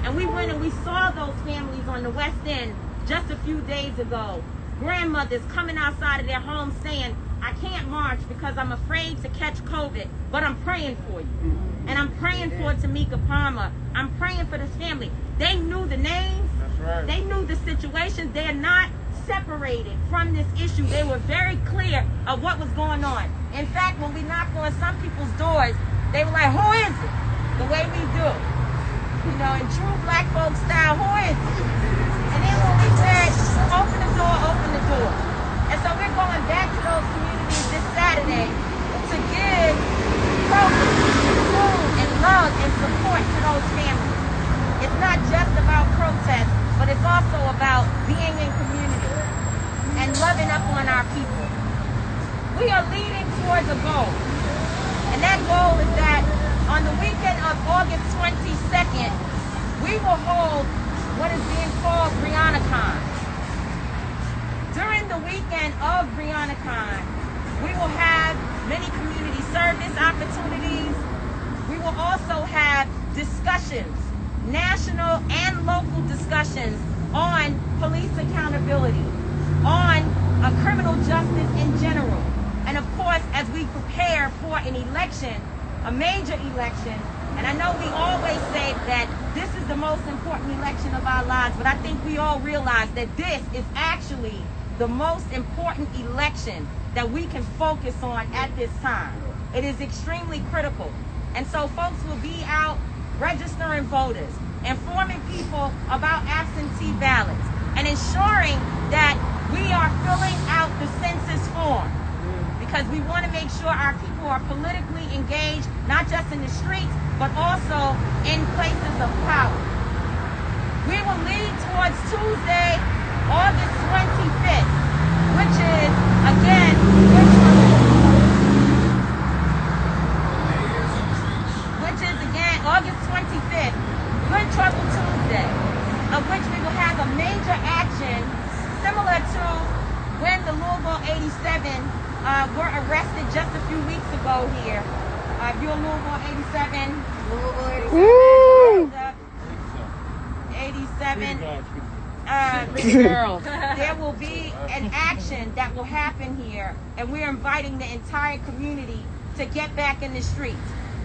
And we went and we saw those families on the West End just a few days ago. Grandmothers coming outside of their homes saying, I can't march because I'm afraid to catch COVID, but I'm praying for you. And I'm praying for Tamika Palmer. I'm praying for this family. They knew the names. That's right. They knew the situations. They're not separated from this issue. They were very clear of what was going on. In fact, when we knocked on some people's doors, they were like, who is it? The way we do. You know, in true black folk style, who is it? And then when we said, open the door, open the door. And so we're going back to those communities this Saturday to give food and love and support to those families. It's not just about protest, but it's also about being in community and loving up on our people. We are leading towards a goal. And that goal is that on the weekend of August 22nd, we will hold what is being called BreonnaCon. During the weekend of BreonnaCon, we will have many community service opportunities. We will also have discussions, national and local discussions on police accountability, on criminal justice in general. And of course, as we prepare for an election, a major election, and I know we always say that this is the most important election of our lives, but I think we all realize that this is actually the most important election that we can focus on at this time. It is extremely critical. And so folks will be out registering voters, informing people about absentee ballots, and ensuring that we are filling out the census form, because we want to make sure our people are politically engaged, not just in the streets, but also in places of power. We will lead towards Tuesday, August 25th, which is, again, August 25th, Good Trouble Tuesday, of which we will have a major action similar to when the Louisville 87 were arrested just a few weeks ago here. If you're Louisville 87, Louisville 87, there will be an action that will happen here, and we're inviting the entire community to get back in the streets.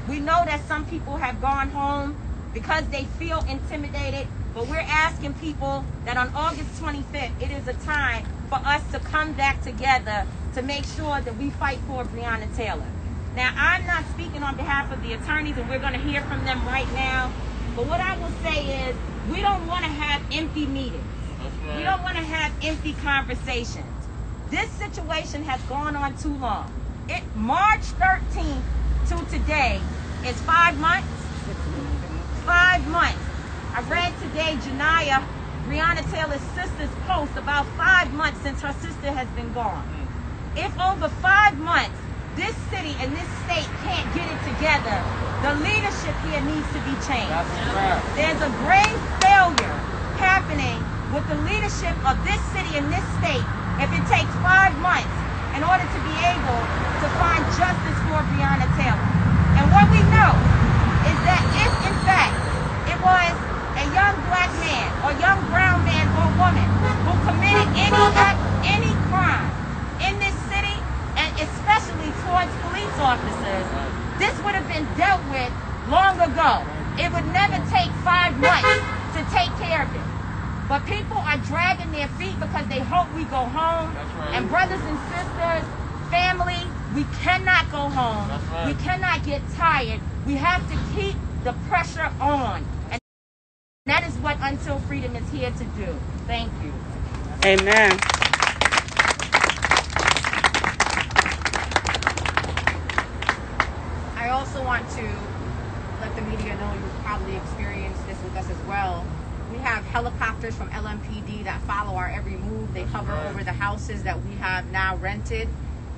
We know that some people have gone home because they feel intimidated, but we're asking people that on August 25th, it is a time for us to come back together to make sure that we fight for Breonna Taylor. Now, I'm not speaking on behalf of the attorneys, and we're going to hear from them right now, but what I will say is we don't want to have empty meetings. Right. We don't want to have empty conversations. This situation has gone on too long. March 13th to today is 5 months. 5 months. I read today Janiyah, Breonna Taylor's sister's post about 5 months since her sister has been gone. If over 5 months this city and this state can't get it together, the leadership here needs to be changed. There's a grave failure happening with the leadership of this city and this state if it takes 5 months in order to be able to find justice for Breonna Taylor. And what we know is that if, in fact, it was a young black man or young brown man or woman who committed any act, any crime in this city, and especially towards police officers, this would have been dealt with long ago. It would never take 5 months to take care of it. But people are dragging their feet because they hope we go home. Right. And brothers and sisters, family, we cannot go home. Right. We cannot get tired. We have to keep the pressure on. And that is what Until Freedom is here to do. Thank you. Amen. I also want to let the media know you've probably experienced this with us as well. We have helicopters from LMPD that follow our every move. They hover over the houses that we have now rented.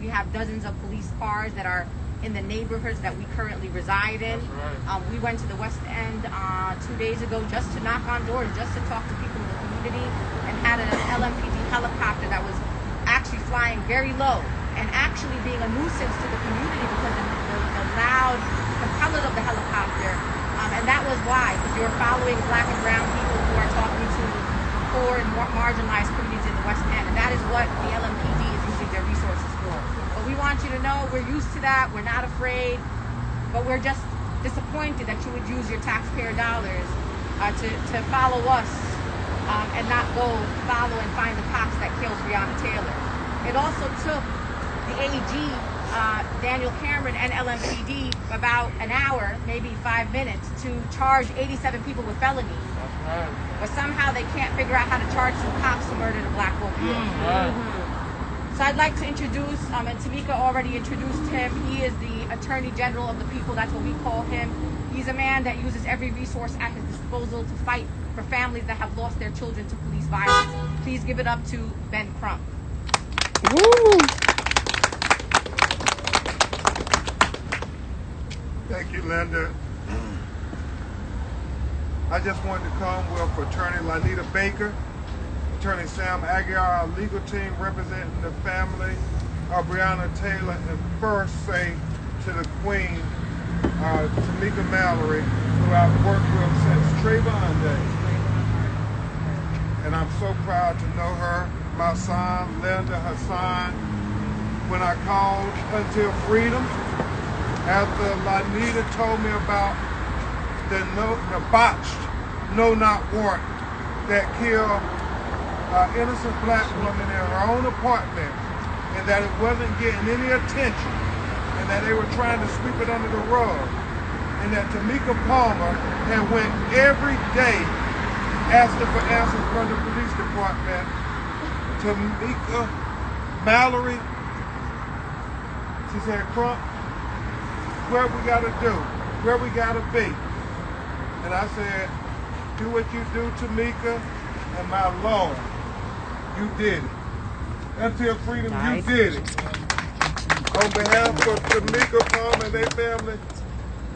We have dozens of police cars that are in the neighborhoods that we currently reside in. We went to the West End 2 days ago just to knock on doors, just to talk to people in the community, and had an LMPD helicopter that was actually flying very low and actually being a nuisance to the community because the loud propellant of the helicopter And that was why, because you're following black and brown people who are talking to poor and marginalized communities in the West End. And that is what the LMPD is using their resources for. But we want you to know we're used to that. We're not afraid. But we're just disappointed that you would use your taxpayer dollars to follow us and not go follow and find the cops that killed Breonna Taylor. It also took the AG, Daniel Cameron, and LMPD about an hour, maybe 5 minutes, to charge 87 people with felonies. But somehow they can't figure out how to charge some cops who murdered a black woman. So I'd like to introduce, and Tamika already introduced him. He is the Attorney General of the people. That's what we call him. He's a man that uses every resource at his disposal to fight for families that have lost their children to police violence. Please give it up to Ben Crump. Woo. Thank you, Linda. I just wanted to come with Attorney Lanita Baker, Attorney Sam Aguiar, our legal team representing the family of Breonna Taylor, and first say to the Queen, Tamika Mallory, who I've worked with since Trayvon days. And I'm so proud to know her, my son, Linda, her son. When I called Until Freedom, after Lanita told me about the botched no-knock warrant that killed innocent black woman in her own apartment, and that it wasn't getting any attention, and that they were trying to sweep it under the rug, and that Tamika Palmer had went every day asking for answers from the police department. Tamika Mallory, she said, Crump, where we gotta do, where we gotta be. And I said, do what you do, Tamika, and my Lord, you did it. Until Freedom, nice. You did it. On behalf of Tamika Palmer and their family,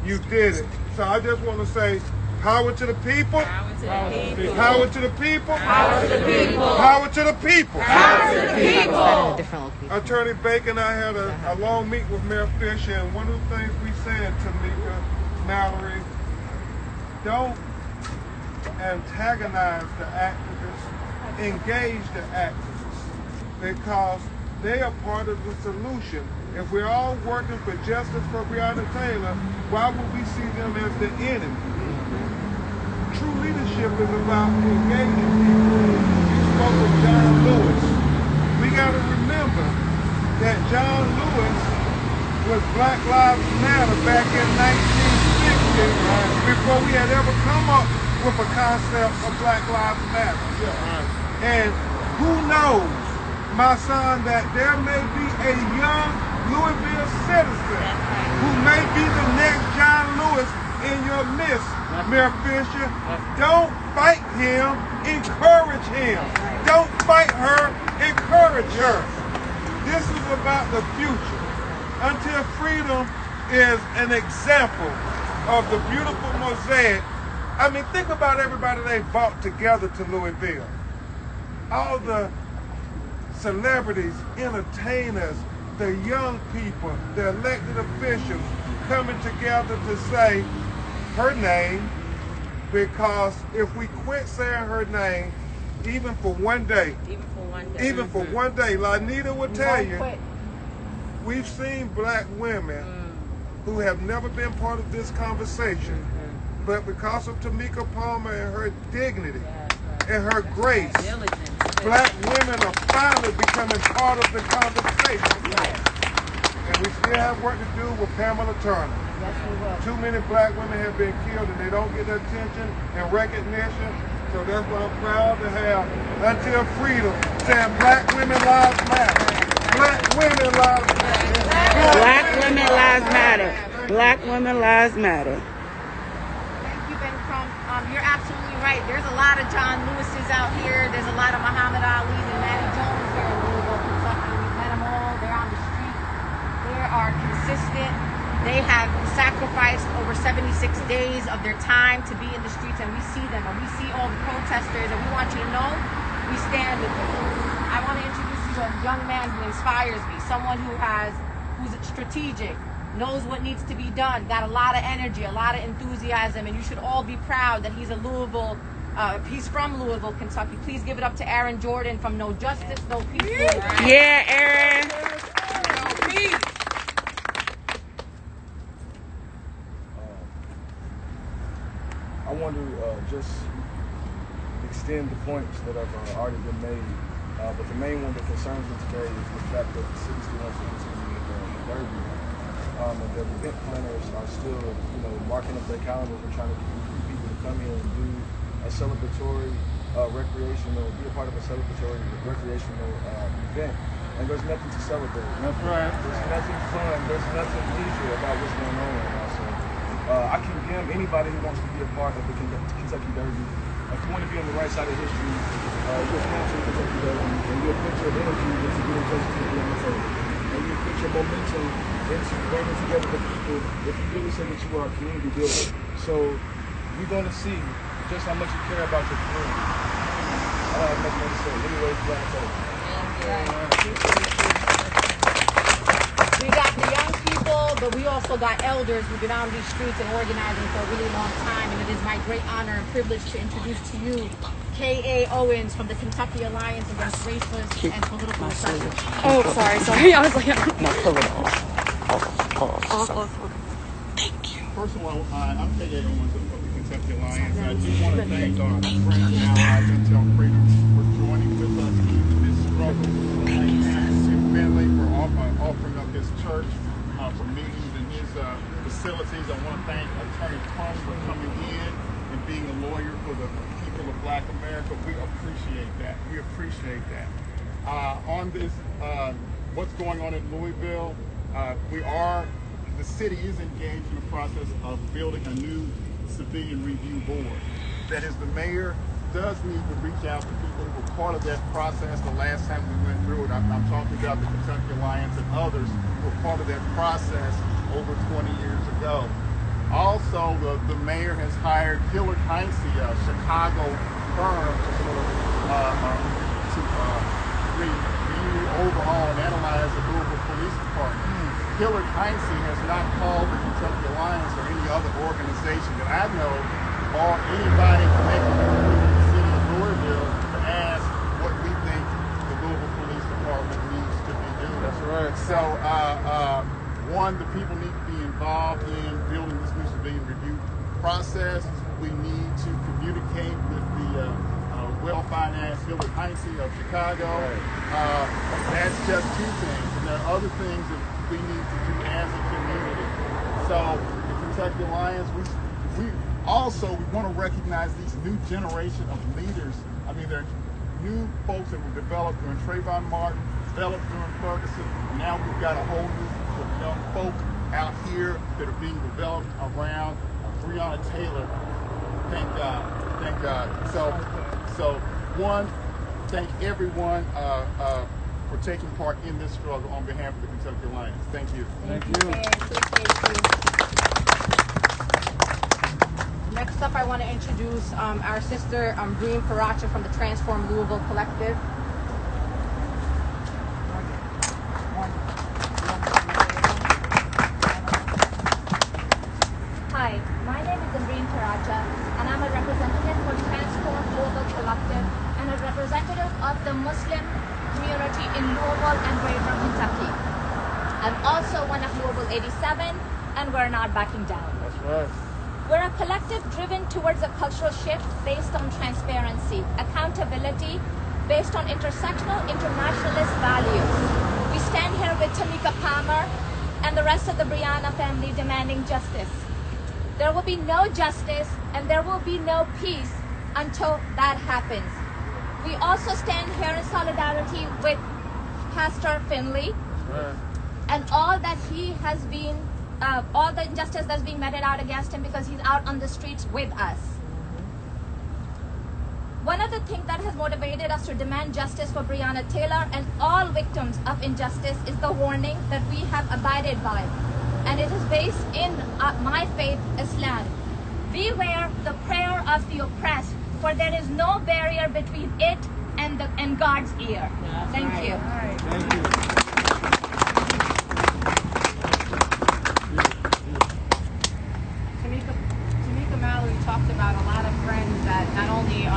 you did it. So I just want to say, power to the people. Power to the people. Power to the people. Power to the people. Power to the people. Attorney Baker and I had a long meeting with Mayor Fisher, and one of the things we said to Tamika Mallory, don't antagonize the activists, engage the activists, because they are part of the solution. If we're all working for justice for Breonna Taylor, why would we see them as the enemy? True leadership is about engaging people. You spoke of John Lewis. We got to remember that John Lewis was Black Lives Matter back in 1960, before we had ever come up with a concept of Black Lives Matter. And who knows, my son, that there may be a young Louisville citizen who may be the next John Lewis in your midst, Mayor Fisher. Don't fight him, encourage him. Don't fight her, encourage her. This is about the future. Until Freedom is an example of the beautiful mosaic. I mean, think about everybody they brought together to Louisville. All the celebrities, entertainers, the young people, the elected officials coming together to say her name, because if we quit saying her name, even for one day, Lanita will tell you, we've seen black women who have never been part of this conversation, but because of Tamika Palmer and her dignity and her grace, black women are finally becoming part of the conversation. And we still have work to do with Pamela Turner. Too many black women have been killed and they don't get the attention and recognition. So that's why I'm proud to have Until Freedom saying Black Women Lives Matter. Black Women Lives Matter. Black Women Lives Matter. Black Women Lives Matter. Thank you, Ben Crump. You're absolutely right. There's a lot of John Lewises out here. There's a lot of Muhammad Ali's and Manny Jones here in Louisville, Kentucky. We've met them all. They're on the street. They are consistent. They have sacrificed over 76 days of their time to be in the streets, and we see them, and we see all the protesters, and we want you to know we stand with them. I want to introduce you to a young man who inspires me, someone who's strategic, knows what needs to be done, got a lot of energy, a lot of enthusiasm, and you should all be proud that he's he's from Louisville, Kentucky. Please give it up to Aaron Jordan from No Justice, No Peace. Yeah, Aaron. No peace. I want to just extend the points that have already been made, but the main one that concerns me today is the fact that the city still wants to continue the derby, and the event planners are still, marking up their calendars and trying to get people to come here and do a celebratory, recreational, be a part of a celebratory recreational event. And there's nothing to celebrate. That's right. There's nothing fun. There's nothing leisure about what's going on right now. So I condemn anybody who wants to be a part of the Kentucky Derby. If you want to be on the right side of history, you'll sponsor the Kentucky Derby, and you'll put your energy into getting closer to the Breonna Taylor. And you'll put your momentum into bringing together the people if you really say that you are a community builder. So you're going to see just how much you care about your community. I don't have much more to say. Anyways, Breonna Taylor. We got the young people, but we also got elders who've been on these streets and organizing for a really long time. And it is my great honor and privilege to introduce to you K.A. Owens from the Kentucky Alliance Against Racist and Political Oppression. Oh, sorry. I was like, No, pull it off. Thank you. First of all, I'm K.A. Owens of the Kentucky Alliance, and I do want to thank our friends and allies and Intel Freedom for joining with us in this struggle. Thank you, Finley, for offering up his church for meetings in his facilities. I want to thank Attorney Crump for coming in and being a lawyer for the people of Black America. We appreciate that. We appreciate that. On this, what's going on in Louisville, the city is engaged in the process of building a new civilian review board. That is, the mayor does need to reach out to people who were part of that process the last time we went through it. I'm talking about the Kentucky Alliance and others who were part of that process over 20 years ago. Also, the mayor has hired Hillard Heinze, a Chicago firm, to review overall and analyze the Louisville Police Department. Hillard Heinze has not called the Kentucky Alliance or any other organization that I know or anybody connected to the city of Louisville to ask what we think the Louisville Police Department needs to be doing. That's right. So, one, the people need to be involved in building this new civilian review process. We need to communicate with the well-financed Hillard Heinze of Chicago. That's just two things. And there are other things that we need to do as a community. So the Kentucky Alliance, we want to recognize these new generation of leaders. I mean, they're new folks that were developed during Trayvon Martin, developed during Ferguson. Now we've got a whole new group of young folk out here that are being developed around Breonna Taylor. Thank God. Thank God. So one, thank everyone for taking part in this struggle on behalf of the Kentucky Alliance. Thank you. Thank you. Next up, I want to introduce our sister, Breonna Paracha from the Transform Louisville Collective. Hi, my name is Breonna Paracha, and I'm a representative for Transform Louisville Collective and a representative of the Muslim community in Louisville and Breonna, Kentucky. I'm also one of Louisville 87, and we're not backing down. That's right. We're a collective driven towards a cultural shift based on transparency, accountability, based on intersectional internationalist values. We stand here with Tamika Palmer and the rest of the Breonna family demanding justice. There will be no justice and there will be no peace until that happens. We also stand here in solidarity with Pastor Finley and all that he has been, all the injustice that's being meted out against him because he's out on the streets with us. One of the things that has motivated us to demand justice for Breonna Taylor and all victims of injustice is the warning that we have abided by. And it is based in my faith, Islam. Beware the prayer of the oppressed, for there is no barrier between it and God's ear. Thank you. Thank you.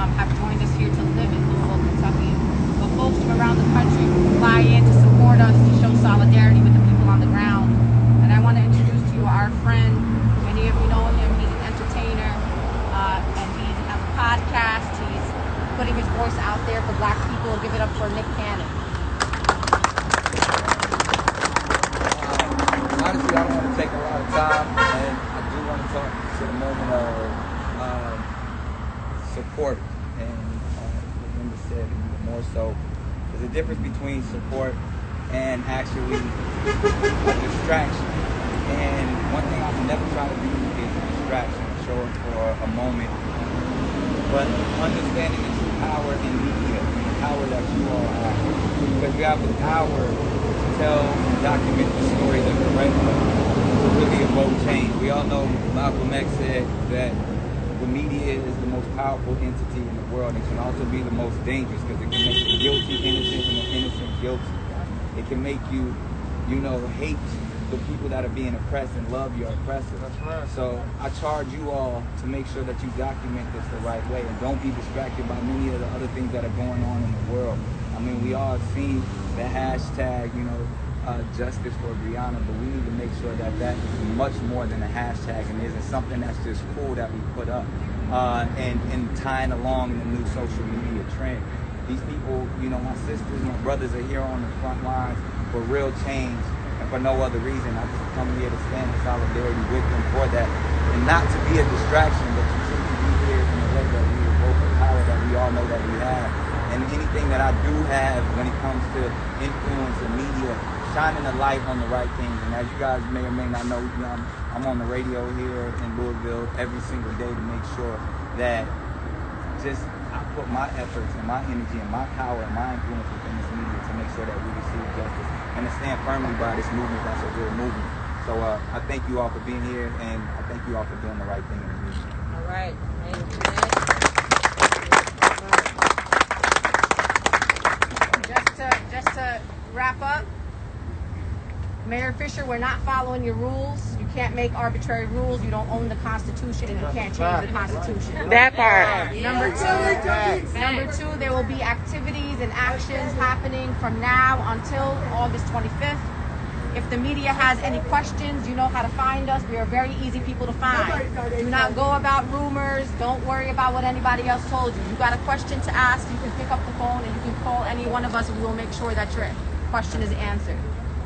have joined us here to live in Louisville, Kentucky. But folks from around the country fly in to support us, to show solidarity with the people on the ground. And I want to introduce to you our friend. Many of you know him. He's an entertainer, and he has a podcast. He's putting his voice out there for Black people. Give it up for Nick Cannon. Honestly, I don't want to take a lot of time, and I do want to talk to the moment of support, and what Linda said, and more so, there's a difference between support and actually a distraction. And one thing I can never try to do is a distraction, show it for a moment, but understanding the true power in media, the power that you all have, because you have the power to tell and document the story the correct way to really evoke change. We all know Malcolm X said that the media is the most powerful entity in the world. It can also be the most dangerous because it can make the guilty innocent and the innocent guilty. It can make you, hate the people that are being oppressed and love your oppressor. That's right. So I charge you all to make sure that you document this the right way and don't be distracted by many of the other things that are going on in the world. I mean, we all have seen the hashtag, justice for Breonna, but we need to make sure that that is much more than a hashtag and isn't something that's just cool that we put up and tying along in the new social media trend. These people, my sisters, my brothers are here on the front lines for real change and for no other reason. I just come here to stand in solidarity with them for that and not to be a distraction, but to truly be here in the way that we evoke the power that we all know that we have. And anything that I do have when it comes to influence and media, shining a light on the right things. And as you guys may or may not know, I'm on the radio here in Louisville every single day to make sure that I put my efforts and my energy and my power and my influence within this media to make sure that we receive justice and to stand firmly by this movement that's a real movement. So I thank you all for being here, and I thank you all for doing the right thing in the movement. All right. Thank you. Just to wrap up, Mayor Fisher, we're not following your rules. You can't make arbitrary rules. You don't own the Constitution, and you can't change the Constitution. That part. Number two, there will be activities and actions happening from now until August 25th. If the media has any questions, you know how to find us. We are very easy people to find. Do not go about rumors. Don't worry about what anybody else told you. You got a question to ask, you can pick up the phone and you can call any one of us and we will make sure that your question is answered.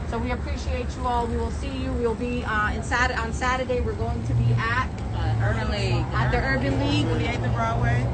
So we appreciate you all. We will see you. We'll be on Saturday. We're going to be at Urban League. At the Urban League. 28th and Broadway.